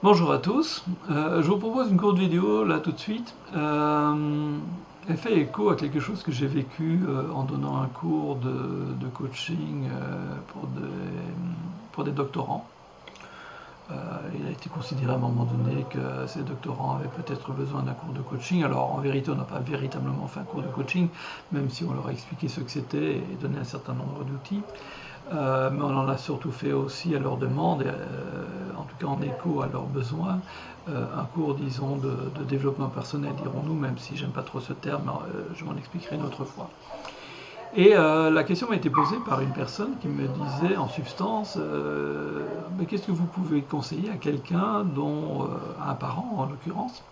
Bonjour à tous, je vous propose une courte vidéo là tout de suite. Elle fait écho à quelque chose que j'ai vécu en donnant un cours de coaching pour des doctorants. Il a été considéré à un moment donné que ces doctorants avaient peut-être besoin d'un cours de coaching. Alors en vérité, on n'a pas véritablement fait un cours de coaching, même si on leur a expliqué ce que c'était et donné un certain nombre d'outils. Mais on en a surtout fait aussi à leur demande, en tout cas en écho à leurs besoins, un cours, disons, de développement personnel, dirons-nous, même si j'aime pas trop ce terme, je m'en expliquerai une autre fois. Et la question m'a été posée par une personne qui me disait en substance, mais qu'est-ce que vous pouvez conseiller à quelqu'un dont, à un parent en l'occurrence,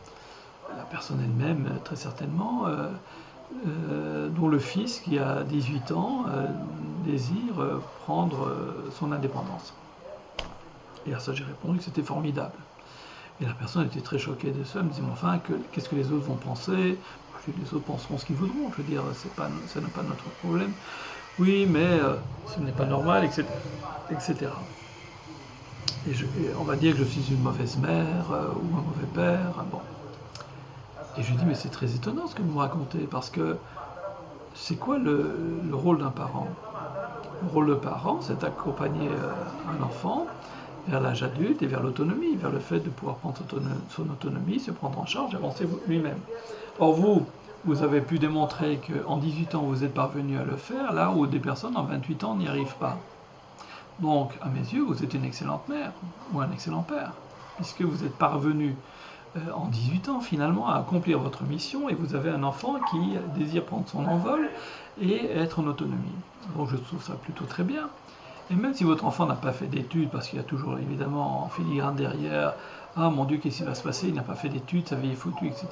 la personne elle-même très certainement, dont le fils qui a 18 ans désire prendre son indépendance. Et à ça j'ai répondu que c'était formidable. Et la personne était très choquée de ça, elle me dit, mais enfin, qu'est-ce que les autres vont penser? Je dis, les autres penseront ce qu'ils voudront, je veux dire, ça n'est pas notre problème. Oui, mais ce n'est pas normal, etc. etc. Et on va dire que je suis une mauvaise mère ou un mauvais père. Bon. Et je lui dis, mais c'est très étonnant ce que vous me racontez, parce que c'est quoi le rôle d'un parent? Le rôle de parent, c'est d'accompagner un enfant vers l'âge adulte et vers l'autonomie, vers le fait de pouvoir prendre son autonomie, se prendre en charge, avancer lui-même. Or vous avez pu démontrer qu'en 18 ans vous êtes parvenu à le faire, là où des personnes en 28 ans n'y arrivent pas. Donc, à mes yeux, vous êtes une excellente mère ou un excellent père, puisque vous êtes parvenu en 18 ans finalement à accomplir votre mission et vous avez un enfant qui désire prendre son envol et être en autonomie. Donc je trouve ça plutôt très bien. Et même si votre enfant n'a pas fait d'études, parce qu'il y a toujours évidemment en filigrane derrière, ah mon Dieu, qu'est-ce qui va se passer, il n'a pas fait d'études, sa vie est foutue, etc.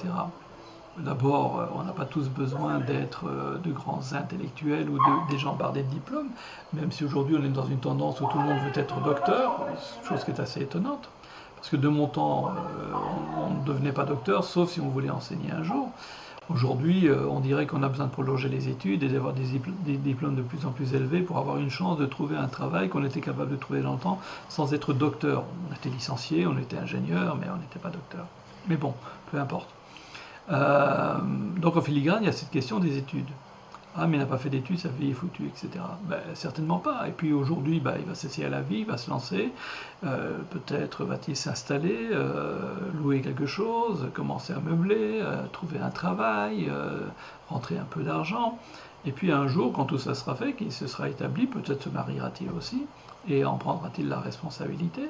D'abord, on n'a pas tous besoin d'être de grands intellectuels ou des gens bardés de diplômes, même si aujourd'hui on est dans une tendance où tout le monde veut être docteur, chose qui est assez étonnante. Parce que de mon temps, on ne devenait pas docteur, sauf si on voulait enseigner un jour. Aujourd'hui, on dirait qu'on a besoin de prolonger les études et d'avoir des diplômes de plus en plus élevés pour avoir une chance de trouver un travail qu'on était capable de trouver dans le temps sans être docteur. On était licencié, on était ingénieur, mais on n'était pas docteur. Mais bon, peu importe. Donc en filigrane, il y a cette question des études. Ah, mais il n'a pas fait d'études, sa vie est foutue, etc. Ben, certainement pas. Et puis aujourd'hui, ben, il va s'essayer à la vie, il va se lancer. Peut-être va-t-il s'installer, louer quelque chose, commencer à meubler, trouver un travail, rentrer un peu d'argent. Et puis un jour, quand tout ça sera fait, qu'il se sera établi, peut-être se mariera-t-il aussi, et en prendra-t-il la responsabilité.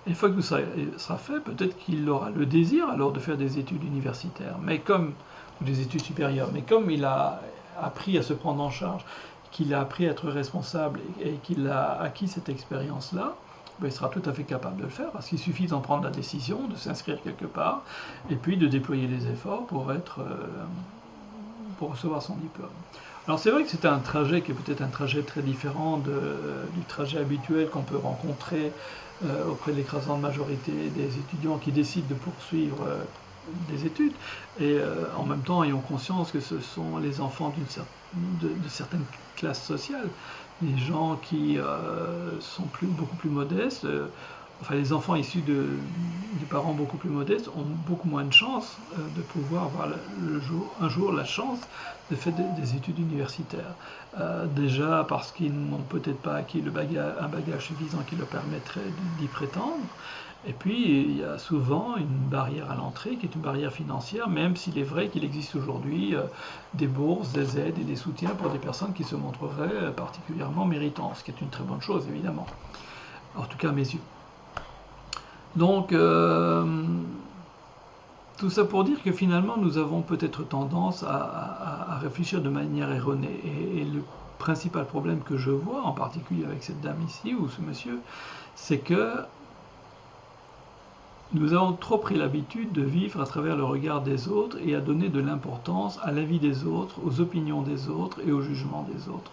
Et une fois que tout ça sera fait, peut-être qu'il aura le désir alors de faire des études universitaires, ou des études supérieures. Mais comme il a appris à se prendre en charge, qu'il a appris à être responsable et qu'il a acquis cette expérience-là, ben, il sera tout à fait capable de le faire, parce qu'il suffit d'en prendre la décision, de s'inscrire quelque part, et puis de déployer les efforts pour recevoir son diplôme. Alors c'est vrai que c'est un trajet qui est peut-être un trajet très différent du trajet habituel qu'on peut rencontrer auprès de l'écrasante majorité des étudiants qui décident de poursuivre des études, et en même temps ayons conscience que ce sont les enfants de certaines classes sociales, les gens qui sont beaucoup plus modestes, enfin les enfants issus de parents beaucoup plus modestes ont beaucoup moins de chances de pouvoir avoir un jour la chance de faire des études universitaires. Déjà parce qu'ils n'ont peut-être pas acquis un bagage suffisant qui leur permettrait d'y prétendre. Et puis, il y a souvent une barrière à l'entrée qui est une barrière financière, même s'il est vrai qu'il existe aujourd'hui des bourses, des aides et des soutiens pour des personnes qui se montreraient particulièrement méritantes, ce qui est une très bonne chose, évidemment. En tout cas, à mes yeux. Donc, tout ça pour dire que finalement, nous avons peut-être tendance à réfléchir de manière erronée. Et le principal problème que je vois, en particulier avec cette dame ici, ou ce monsieur, c'est que nous avons trop pris l'habitude de vivre à travers le regard des autres et à donner de l'importance à l'avis des autres, aux opinions des autres et au jugement des autres.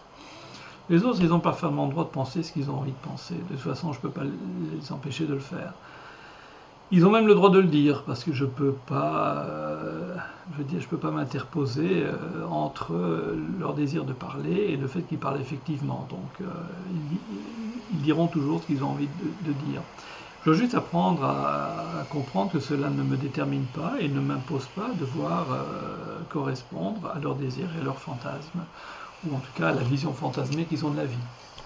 Les autres, ils ont parfaitement le droit de penser ce qu'ils ont envie de penser. De toute façon, je ne peux pas les empêcher de le faire. Ils ont même le droit de le dire, parce que je peux pas m'interposer entre leur désir de parler et le fait qu'ils parlent effectivement. Donc, ils diront toujours ce qu'ils ont envie de dire. dois juste apprendre à comprendre que cela ne me détermine pas et ne m'impose pas de devoir correspondre à leurs désirs et à leurs fantasmes, ou en tout cas à la vision fantasmée qu'ils ont de la vie.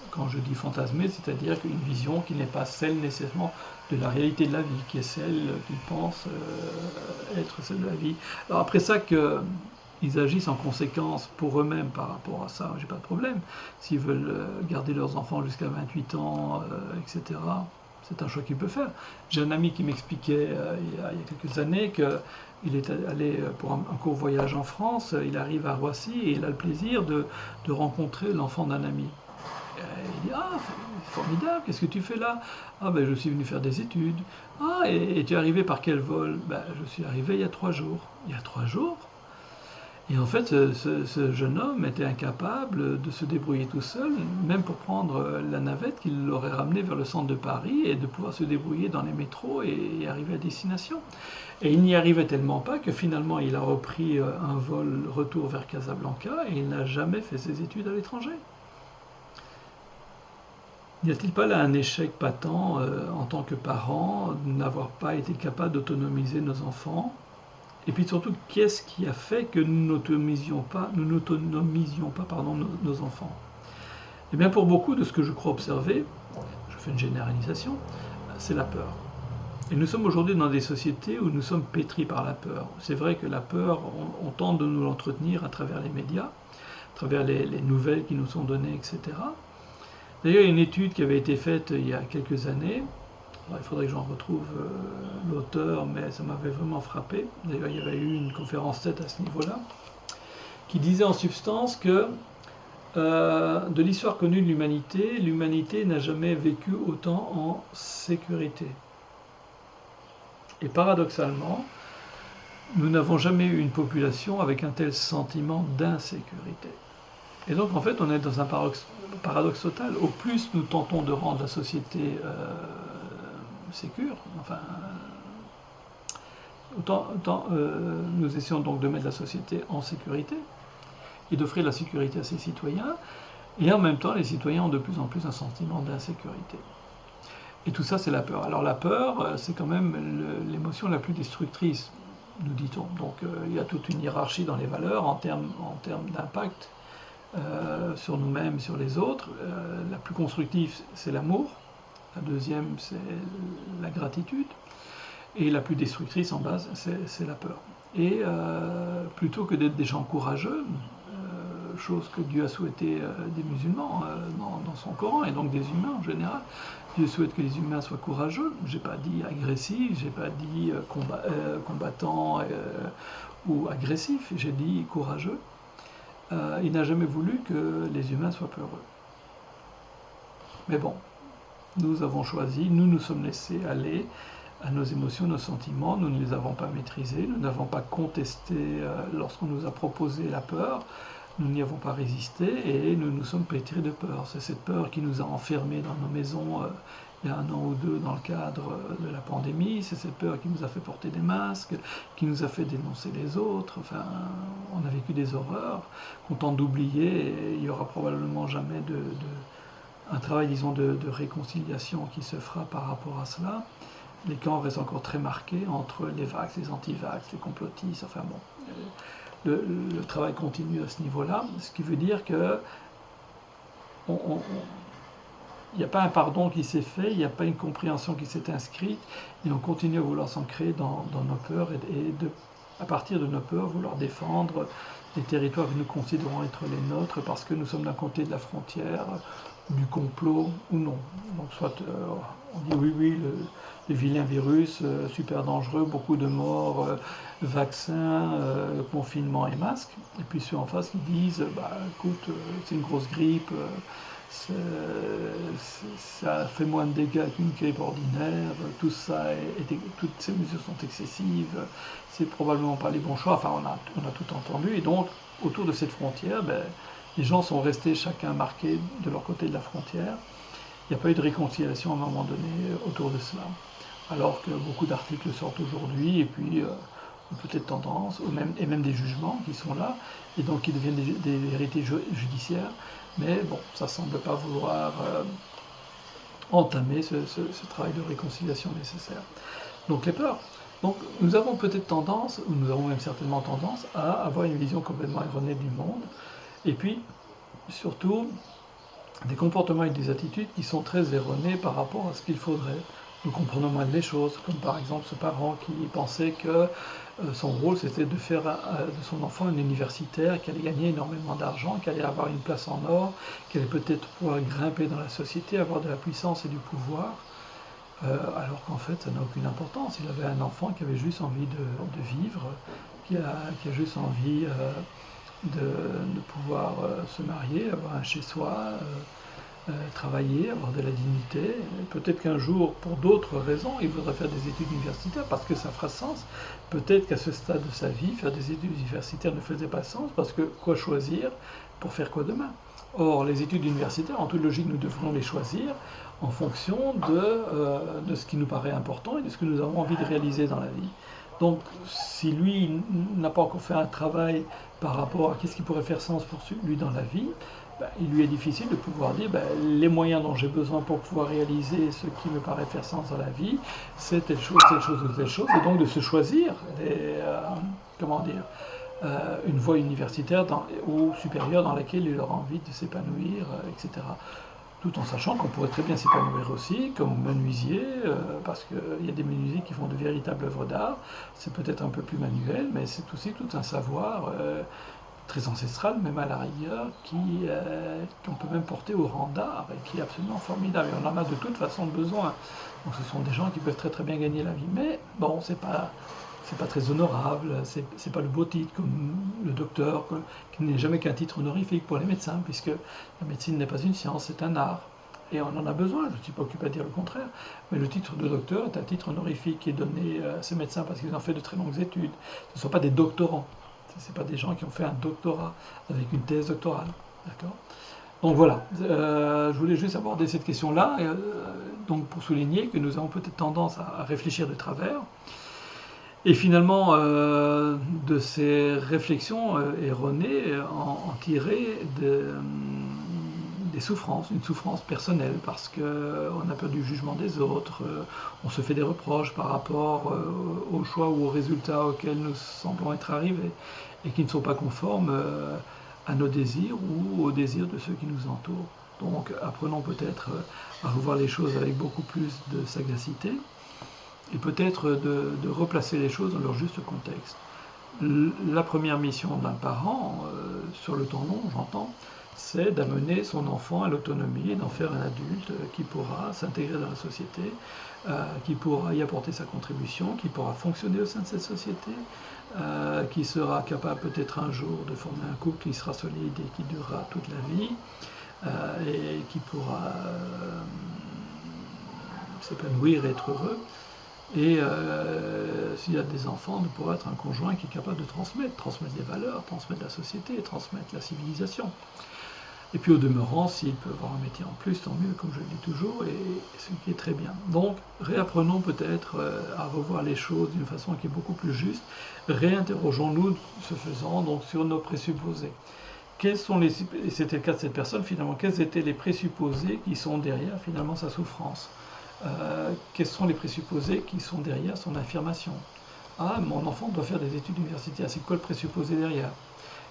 Quand je dis fantasmée, c'est-à-dire qu'une vision qui n'est pas celle nécessairement de la réalité de la vie, qui est celle qu'ils pensent être celle de la vie. Alors après ça, qu'ils agissent en conséquence pour eux-mêmes par rapport à ça, j'ai pas de problème. S'ils veulent garder leurs enfants jusqu'à 28 ans, etc., c'est un choix qu'ils peuvent faire. J'ai un ami qui m'expliquait il y a quelques années qu'il est allé pour un court voyage en France, il arrive à Roissy et il a le plaisir de rencontrer l'enfant d'un ami. Il dit: ah, formidable, qu'est-ce que tu fais là? Ah, ben je suis venu faire des études. Ah, et tu es arrivé par quel vol? Ben, je suis arrivé il y a 3 jours. Il y a 3 jours? Et en fait, ce jeune homme était incapable de se débrouiller tout seul, même pour prendre la navette qui l'aurait ramené vers le centre de Paris et de pouvoir se débrouiller dans les métros et arriver à destination. Et il n'y arrivait tellement pas que finalement il a repris un vol retour vers Casablanca et il n'a jamais fait ses études à l'étranger. N'y a-t-il pas là un échec patent en tant que parent de n'avoir pas été capable d'autonomiser nos enfants? Et puis surtout, qu'est-ce qui a fait que nous n'autonomisions pas nos enfants? Eh bien, pour beaucoup de ce que je crois observer, je fais une généralisation, c'est la peur. Et nous sommes aujourd'hui dans des sociétés où nous sommes pétris par la peur. C'est vrai que la peur, on tente de nous l'entretenir à travers les médias, à travers les nouvelles qui nous sont données, etc. D'ailleurs, il y a une étude qui avait été faite il y a quelques années. Alors, il faudrait que j'en retrouve l'auteur, mais ça m'avait vraiment frappé. D'ailleurs, il y avait eu une conférence TED à ce niveau-là, qui disait en substance que de l'histoire connue de l'humanité n'a jamais vécu autant en sécurité. Et paradoxalement, nous n'avons jamais eu une population avec un tel sentiment d'insécurité. Et donc, en fait, on est dans un paradoxe total. Au plus nous tentons de rendre la société sécure, enfin, autant nous essayons donc de mettre la société en sécurité et d'offrir la sécurité à ses citoyens, et en même temps, les citoyens ont de plus en plus un sentiment d'insécurité. Et tout ça, c'est la peur. Alors la peur, c'est quand même l'émotion la plus destructrice, nous dit-on. Donc il y a toute une hiérarchie dans les valeurs en termes d'impact sur nous-mêmes, sur les autres. La plus constructive, c'est l'amour. La deuxième, c'est la gratitude. Et la plus destructrice en base, c'est la peur. Et plutôt que d'être des gens courageux, chose que Dieu a souhaité des musulmans dans son Coran, et donc des humains en général, Dieu souhaite que les humains soient courageux. J'ai pas dit agressifs, j'ai pas dit combattants ou agressifs, j'ai dit courageux. Il n'a jamais voulu que les humains soient peureux. Mais bon, nous avons choisi, nous nous sommes laissés aller à nos émotions, nos sentiments, nous ne les avons pas maîtrisés, nous n'avons pas contesté lorsqu'on nous a proposé la peur, nous n'y avons pas résisté et nous nous sommes pétris de peur. C'est cette peur qui nous a enfermés dans nos maisons il y a 1 an ou 2 dans le cadre de la pandémie, c'est cette peur qui nous a fait porter des masques, qui nous a fait dénoncer les autres, enfin, on a vécu des horreurs qu'on tente d'oublier et il n'y aura probablement jamais un travail, disons, de réconciliation qui se fera par rapport à cela. Les camps restent encore très marqués entre les vax, les anti-vax, les complotistes, enfin bon. Le travail continue à ce niveau-là, ce qui veut dire que il n'y a pas un pardon qui s'est fait, il n'y a pas une compréhension qui s'est inscrite, et on continue à vouloir s'ancrer dans nos peurs et à partir de nos peurs, vouloir défendre les territoires que nous considérons être les nôtres parce que nous sommes d'un côté de la frontière, du complot ou non. Donc soit on dit oui, le vilain virus, super dangereux, beaucoup de morts, vaccins, confinement et masques, et puis ceux en face qui disent, écoute, c'est une grosse grippe, ça fait moins de dégâts qu'une grippe ordinaire, toutes ces mesures sont excessives, c'est probablement pas les bons choix, enfin on a tout entendu, et donc autour de cette frontière, les gens sont restés chacun marqués de leur côté de la frontière. Il n'y a pas eu de réconciliation à un moment donné autour de cela. Alors que beaucoup d'articles sortent aujourd'hui, et puis peut-être tendance, et même des jugements qui sont là, et donc qui deviennent des vérités judiciaires. Mais bon, ça ne semble pas vouloir entamer ce travail de réconciliation nécessaire. Donc les peurs. Donc nous avons peut-être tendance, ou nous avons même certainement tendance, à avoir une vision complètement erronée du monde, et puis surtout des comportements et des attitudes qui sont très erronés par rapport à ce qu'il faudrait. Nous comprenons mal les choses, comme par exemple ce parent qui pensait que son rôle c'était de faire de son enfant un universitaire qui allait gagner énormément d'argent, qui allait avoir une place en or, qui allait peut-être pouvoir grimper dans la société, avoir de la puissance et du pouvoir, alors qu'en fait ça n'a aucune importance. Il avait un enfant qui avait juste envie de vivre, qui a juste envie de pouvoir se marier, avoir un chez-soi, travailler, avoir de la dignité. Peut-être qu'un jour, pour d'autres raisons, il voudra faire des études universitaires parce que ça fera sens. Peut-être qu'à ce stade de sa vie, faire des études universitaires ne faisait pas sens parce que quoi choisir pour faire quoi demain? Or, les études universitaires, en toute logique, nous devrons les choisir en fonction de ce qui nous paraît important et de ce que nous avons envie de réaliser dans la vie. Donc, si lui n'a pas encore fait un travail par rapport à qu'est-ce qui pourrait faire sens pour lui dans la vie, il lui est difficile de pouvoir dire les moyens dont j'ai besoin pour pouvoir réaliser ce qui me paraît faire sens dans la vie, c'est telle chose ou telle chose, et donc de se choisir une voie universitaire ou supérieure dans laquelle il aura envie de s'épanouir, etc. Tout en sachant qu'on pourrait très bien s'épanouir aussi comme menuisier, parce qu'il y a des menuisiers qui font de véritables œuvres d'art. C'est peut-être un peu plus manuel, mais c'est aussi tout un savoir très ancestral, même à la rigueur, qu'on peut même porter au rang d'art, et qui est absolument formidable. Et on en a de toute façon besoin. Donc ce sont des gens qui peuvent très très bien gagner la vie. Mais bon, c'est pas très honorable, c'est pas le beau titre comme le docteur, qui n'est jamais qu'un titre honorifique pour les médecins, puisque la médecine n'est pas une science, c'est un art. Et on en a besoin, je ne suis pas occupé à dire le contraire, mais le titre de docteur est un titre honorifique qui est donné à ces médecins parce qu'ils ont fait de très longues études. Ce ne sont pas des doctorants, ce ne sont pas des gens qui ont fait un doctorat avec une thèse doctorale. D'accord ? Donc voilà, je voulais juste aborder cette question-là, donc pour souligner que nous avons peut-être tendance à réfléchir de travers. Et finalement, de ces réflexions erronées, en tirer des souffrances, une souffrance personnelle, parce qu'on a perdu le jugement des autres, on se fait des reproches par rapport aux choix ou aux résultats auxquels nous semblons être arrivés, et qui ne sont pas conformes à nos désirs ou aux désirs de ceux qui nous entourent. Donc apprenons peut-être à revoir les choses avec beaucoup plus de sagacité, et peut-être de replacer les choses dans leur juste contexte. La première mission d'un parent, sur le temps long, j'entends, c'est d'amener son enfant à l'autonomie et d'en faire un adulte qui pourra s'intégrer dans la société, qui pourra y apporter sa contribution, qui pourra fonctionner au sein de cette société, qui sera capable peut-être un jour de former un couple qui sera solide et qui durera toute la vie, et qui pourra s'épanouir et être heureux. Et s'il y a des enfants, de pouvoir être un conjoint qui est capable de transmettre les valeurs, transmettre la société, transmettre la civilisation. Et puis au demeurant, s'il peut avoir un métier en plus, tant mieux, comme je le dis toujours, et ce qui est très bien. Donc réapprenons peut-être à revoir les choses d'une façon qui est beaucoup plus juste. Réinterrogeons-nous, ce faisant, donc sur nos présupposés. Et c'était le cas de cette personne finalement, quels étaient les présupposés qui sont derrière finalement sa souffrance? Quels sont les présupposés qui sont derrière son affirmation? Ah, mon enfant doit faire des études universitaires, c'est quoi le présupposé derrière?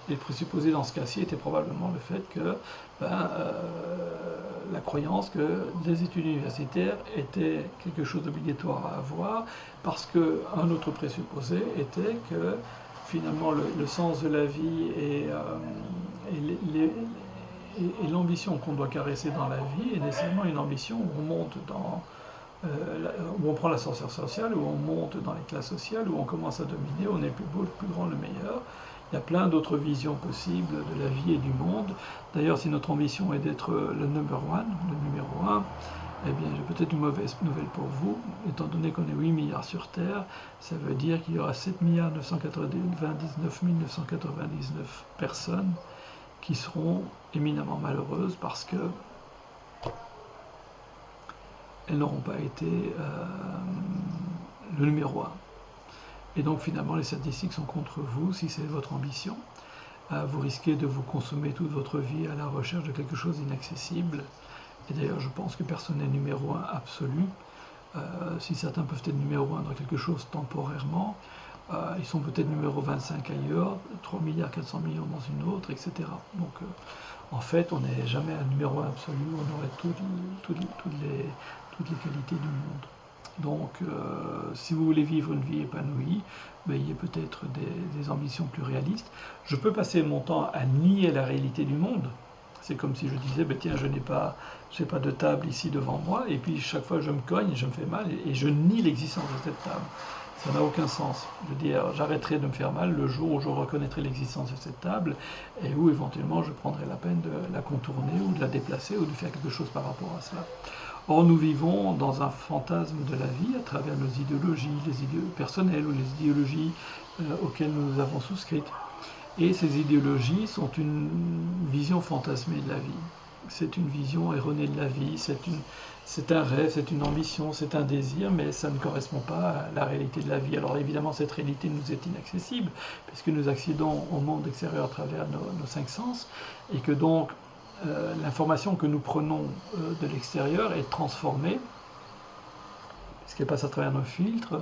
Et le présupposé dans ce cas-ci était probablement le fait que la croyance que des études universitaires étaient quelque chose d'obligatoire à avoir, parce qu'un autre présupposé était que finalement le sens de la vie et l'ambition qu'on doit caresser dans la vie est nécessairement une ambition où on monte où on prend l'ascenseur social, où on monte dans les classes sociales, où on commence à dominer, où on est le plus beau, le plus grand, le meilleur. Il y a plein d'autres visions possibles de la vie et du monde. D'ailleurs, si notre ambition est d'être le numéro un, eh bien, j'ai peut-être une mauvaise nouvelle pour vous. Étant donné qu'on est 8 milliards sur Terre, ça veut dire qu'il y aura 7 999 999 personnes qui seront éminemment malheureuses parce que elles n'auront pas été le numéro 1. Et donc finalement les statistiques sont contre vous si c'est votre ambition. Vous risquez de vous consommer toute votre vie à la recherche de quelque chose d'inaccessible Et d'ailleurs, je pense que personne n'est numéro un absolu. Si certains peuvent être numéro un dans quelque chose temporairement, ils sont peut-être numéro 25 ailleurs, 3 milliards 400 millions dans une autre, etc. Donc, en fait, on n'est jamais un numéro un absolu, on aurait toutes les qualités du monde. Donc, si vous voulez vivre une vie épanouie, ayez peut-être des ambitions plus réalistes. Je peux passer mon temps à nier la réalité du monde. C'est comme si je disais, tiens, je n'ai pas de table ici devant moi, et puis chaque fois je me cogne, je me fais mal, et je nie l'existence de cette table. Ça n'a aucun sens. Je veux dire, j'arrêterai de me faire mal le jour où je reconnaîtrai l'existence de cette table, et où éventuellement je prendrai la peine de la contourner, ou de la déplacer, ou de faire quelque chose par rapport à cela. Or, nous vivons dans un fantasme de la vie à travers nos idéologies, les idées personnelles ou les idéologies auxquelles nous avons souscrites. Et ces idéologies sont une vision fantasmée de la vie. C'est une vision erronée de la vie, c'est un rêve, c'est une ambition, c'est un désir, mais ça ne correspond pas à la réalité de la vie. Alors évidemment, cette réalité nous est inaccessible, puisque nous accédons au monde extérieur à travers nos cinq sens, et que donc l'information que nous prenons de l'extérieur est transformée, puisqu'elle passe à travers nos filtres,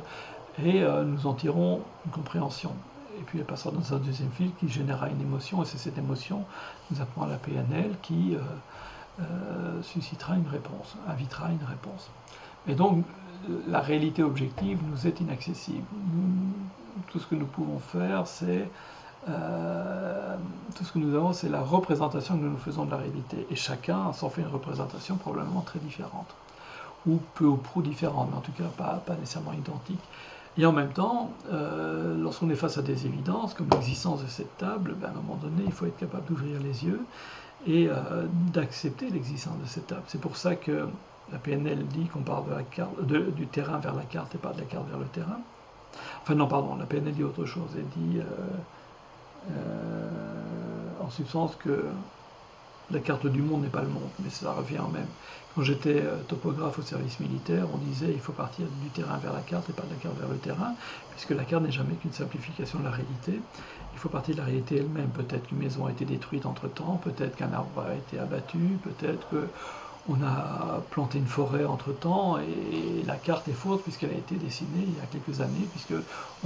et nous en tirons une compréhension. Et puis elle passera dans un deuxième filtre qui générera une émotion, et c'est cette émotion, nous appelons la PNL, qui suscitera une réponse, invitera une réponse. Et donc, la réalité objective nous est inaccessible. Tout ce que nous pouvons faire, c'est tout ce que nous avons, c'est la représentation que nous nous faisons de la réalité. Et chacun s'en fait une représentation probablement très différente, ou peu ou prou différente, mais en tout cas pas nécessairement identique. Et en même temps, lorsqu'on est face à des évidences, comme l'existence de cette table, à un moment donné, il faut être capable d'ouvrir les yeux et d'accepter l'existence de cette table. C'est pour ça que la PNL dit qu'on part de la carte, du terrain vers la carte et pas de la carte vers le terrain. Enfin non, pardon, la PNL dit autre chose. Elle dit en substance que la carte du monde n'est pas le monde, mais ça revient en même. Quand j'étais topographe au service militaire, on disait il faut partir du terrain vers la carte et pas de la carte vers le terrain, puisque la carte n'est jamais qu'une simplification de la réalité. Il faut partir de la réalité elle-même. Peut-être qu'une maison a été détruite entre-temps, peut-être qu'un arbre a été abattu, peut-être qu'on a planté une forêt entre-temps, et la carte est fausse puisqu'elle a été dessinée il y a quelques années, puisqu'on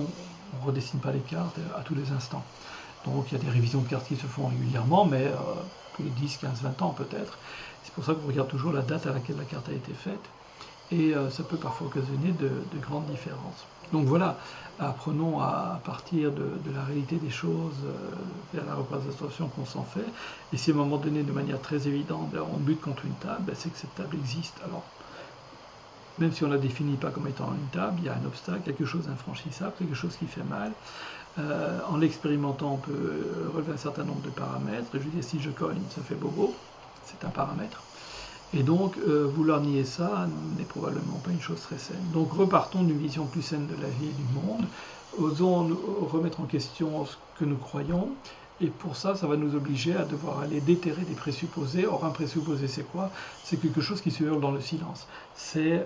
ne redessine pas les cartes à tous les instants. Donc il y a des révisions de cartes qui se font régulièrement, mais tous les 10, 15, 20 ans peut-être. C'est pour ça qu'on regarde toujours la date à laquelle la carte a été faite, et ça peut parfois occasionner de grandes différences. Donc voilà, apprenons à partir de la réalité des choses vers la représentation qu'on s'en fait, et si à un moment donné, de manière très évidente, on bute contre une table, c'est que cette table existe. Alors, même si on ne la définit pas comme étant une table, il y a un obstacle, quelque chose d'infranchissable, quelque chose qui fait mal. En l'expérimentant, on peut relever un certain nombre de paramètres. Je veux dire, si je cogne, ça fait bobo, c'est un paramètre. Et donc, vouloir nier ça n'est probablement pas une chose très saine. Donc, repartons d'une vision plus saine de la vie et du monde. Osons remettre en question ce que nous croyons. Et pour ça, ça va nous obliger à devoir aller déterrer des présupposés. Or, un présupposé, c'est quoi? C'est quelque chose qui se hurle dans le silence. C'est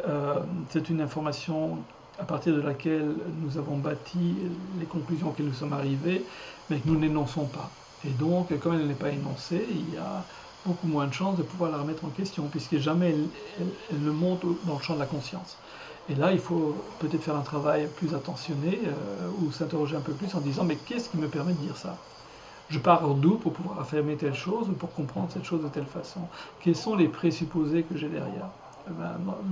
une information à partir de laquelle nous avons bâti les conclusions auxquelles nous sommes arrivés, mais que nous n'énonçons pas. Et donc, comme elle n'est pas énoncée, il y a beaucoup moins de chances de pouvoir la remettre en question, puisque jamais elle ne monte dans le champ de la conscience. Et là, il faut peut-être faire un travail plus attentionné, ou s'interroger un peu plus en disant, mais qu'est-ce qui me permet de dire ça? Je pars d'où pour pouvoir affirmer telle chose, ou pour comprendre cette chose de telle façon? Quels sont les présupposés que j'ai derrière?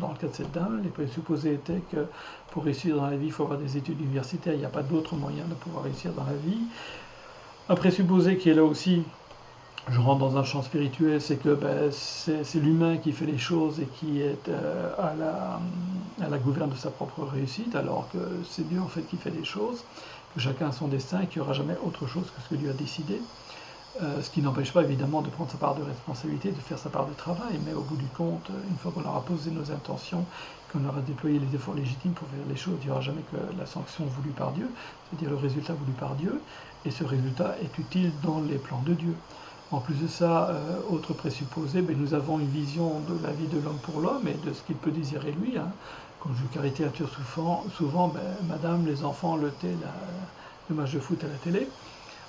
Dans le cas de cette dame, les présupposés étaient que pour réussir dans la vie, il faut avoir des études universitaires, il n'y a pas d'autre moyen de pouvoir réussir dans la vie. Un présupposé qui est là aussi, je rentre dans un champ spirituel, c'est que c'est l'humain qui fait les choses et qui est à la gouverne de sa propre réussite, alors que c'est Dieu en fait qui fait les choses, que chacun a son destin et qu'il n'y aura jamais autre chose que ce que Dieu a décidé. Ce qui n'empêche pas évidemment de prendre sa part de responsabilité, de faire sa part de travail, mais au bout du compte, une fois qu'on aura posé nos intentions, qu'on aura déployé les efforts légitimes pour faire les choses, il n'y aura jamais que la sanction voulue par Dieu, c'est-à-dire le résultat voulu par Dieu, et ce résultat est utile dans les plans de Dieu. En plus de ça, autre présupposé, nous avons une vision de la vie de l'homme pour l'homme et de ce qu'il peut désirer lui. Quand je caricature souvent, madame, les enfants, le thé, le match de foot à la télé.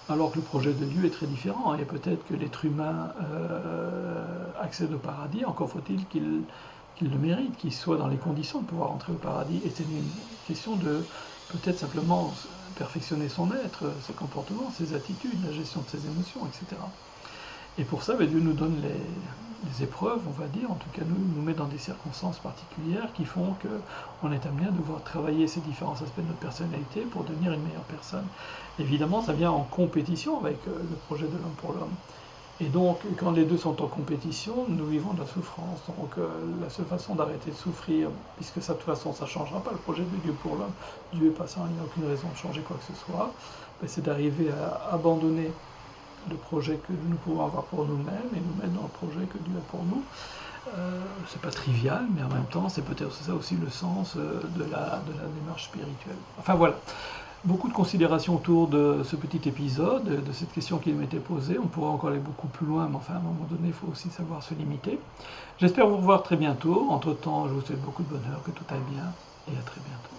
alors que le projet de Dieu est très différent, et peut-être que l'être humain accède au paradis, encore faut-il qu'il le mérite, qu'il soit dans les conditions de pouvoir entrer au paradis. Et c'est une question de peut-être simplement perfectionner son être, ses comportements, ses attitudes, la gestion de ses émotions, etc. Et pour ça, Dieu nous donne les épreuves, on va dire, en tout cas nous met dans des circonstances particulières qui font qu'on est amené à devoir travailler ces différents aspects de notre personnalité pour devenir une meilleure personne. Évidemment, ça vient en compétition avec le projet de l'homme pour l'homme. Et donc, quand les deux sont en compétition, nous vivons de la souffrance. Donc, la seule façon d'arrêter de souffrir, puisque ça, de toute façon, ça ne changera pas le projet de Dieu pour l'homme, Dieu est passant, il n'y a aucune raison de changer quoi que ce soit, c'est d'arriver à abandonner le projet que nous pouvons avoir pour nous-mêmes et nous mettre dans le projet que Dieu a pour nous. C'est pas trivial, mais en même temps, c'est peut-être ça aussi le sens de la démarche spirituelle. Enfin voilà. Beaucoup de considérations autour de ce petit épisode, de cette question qui m'était posée. On pourrait encore aller beaucoup plus loin, mais enfin, à un moment donné, il faut aussi savoir se limiter. J'espère vous revoir très bientôt. Entre-temps, je vous souhaite beaucoup de bonheur, que tout aille bien, et à très bientôt.